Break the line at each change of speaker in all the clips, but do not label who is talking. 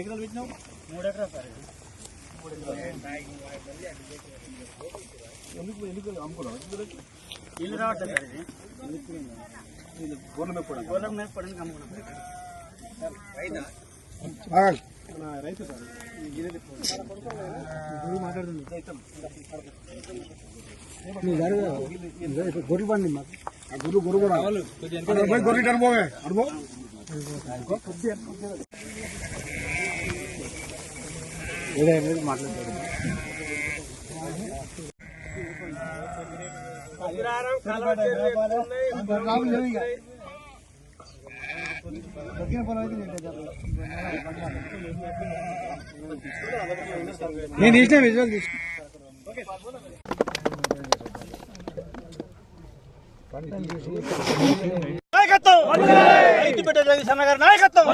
ఎకరాలు పెట్టినావు? 3 ఎకరాలు సార్. ఎందుకు అమ్ముకోవడం ఇల్లు రావట్లేదు సార్. ఇది గొర్రెలు మేపుకోవడానికి అమ్ముకున్నాం. రైతు సార్ మాట్లాడుతుంది. గొర్రెలు పండి మాకు గొర్రె కూడా గొర్రె అనుభవే అనుభవం మాట్లాడతారు. నేను తీసిన విజువల్ తీసుకు రైతు బిడ్డ జగదీశ్ అన్న గారి నాయకత్వం.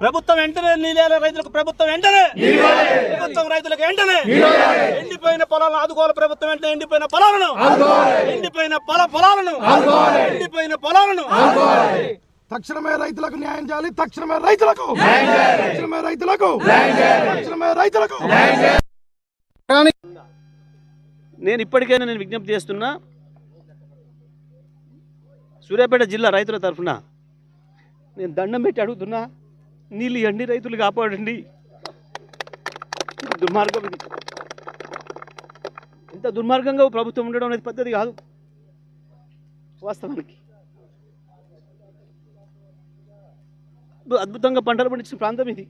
ప్రభుత్వం వెంటనే నీళ్ళ రైతులకు, ప్రభుత్వం వెంటనే ప్రభుత్వం రైతులకు వెంటనే ఎండిపోయిన పొలాలను ఆదుకోవాలి. ప్రభుత్వం వెంటనే ఎండిపోయిన పొలాలను
తక్షణమే రైతులకు న్యాయం చేయాలి. తక్షణమే రైతులకు
నేను ఇప్పటికైనా నేను విజ్ఞప్తి చేస్తున్నా, సూర్యాపేట జిల్లా రైతుల తరఫున నేను దండం పెట్టి అడుగుతున్నా, నీళ్ళు ఇవ్వండి, రైతులు కాపాడండి. దుర్మార్గం ఇది. ఇంత దుర్మార్గంగా ప్రభుత్వం ఉండడం అనేది పద్ధతి కాదు. వాస్తవానికి అద్భుతంగా పంటలు పండించిన ప్రాంతం ఇది.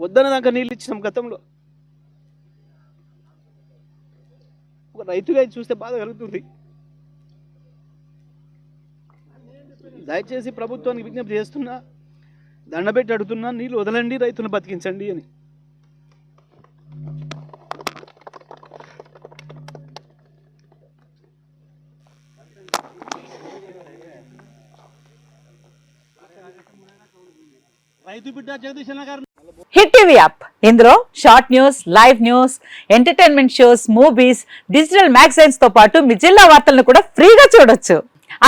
వద్దన దాకా నీళ్ళు ఇచ్చినాం గతంలో. ఒక రైతుగా చూస్తే బాధ కలుగుతుంది. దయచేసి ప్రభుత్వానికి విజ్ఞప్తి చేస్తున్నా, దండబెట్టి అడుగుతున్నా, నీళ్ళు వదలండి, రైతులను బతికించండి అని. రైతు బిడ్డ జగదీశ్ అన్న గారు.
హిట్ టీవీ యాప్, ఇందులో short news, live news, entertainment shows, movies, digital magazines తో పాటు మీ జిల్లా వార్తలను కూడా ఫ్రీగా చూడొచ్చు.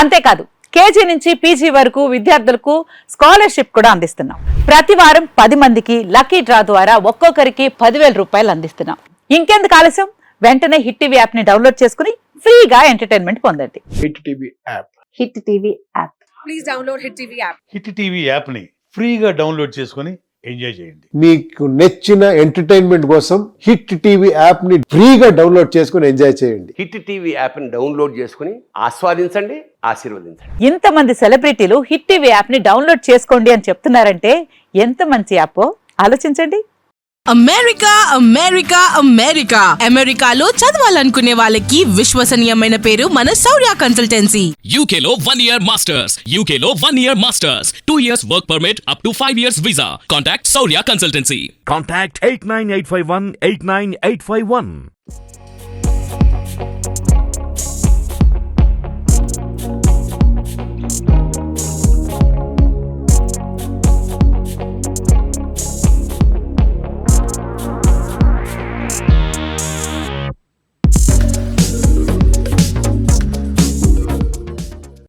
అంతేకాదు కేజీ నుంచి పీజీ వరకు విద్యార్థులకు స్కాలర్షిప్ కూడా అందిస్తున్నాం. ప్రతి వారం 10 మందికి లక్కీ డ్రా ద్వారా ఒక్కొక్కరికి 10,000 రూపాయలు అందిస్తున్నాం. ఇంకెందుకు ఆలస్యం, వెంటనే హిట్ టీవీ యాప్ ని డౌన్లోడ్ చేసుకుని ఫ్రీగా ఎంటర్టైన్మెంట్ పొందండి.
Hit TV app.
Hit TV app.
Please download hit TV app.
Hit TV app ని ఫ్రీగా డౌన్లోడ్ చేసుకుని ఎంజాయ్ చేయండి.
మీకు నచ్చిన ఎంటర్టైన్మెంట్ కోసం హిట్ టీవీ యాప్ ని ఫ్రీగా డౌన్లోడ్ చేసుకుని ఎంజాయ్ చేయండి.
హిట్ టీవీ యాప్ ని డౌన్లోడ్ చేసుకుని ఆస్వాదించండి, ఆశీర్వదించండి.
ఇంతమంది సెలబ్రిటీలు హిట్ టీవీ యాప్ ని డౌన్లోడ్ చేసుకోండి అని చెప్తున్నారంటే ఎంత మంచి యాప్ ఆలోచించండి.
అమెరికా అమెరికా అమెరికా అమెరికాలో చదవాలనుకునే వాళ్ళకి విశ్వసనీయమైన పేరు మన శౌర్య కన్సల్టెన్సీ.
UK లో 1 year masters, UK లో 1 year masters, 2 years work permit up to 5 years visa. Contact Saurya Consultancy.
Contact 89851 89851.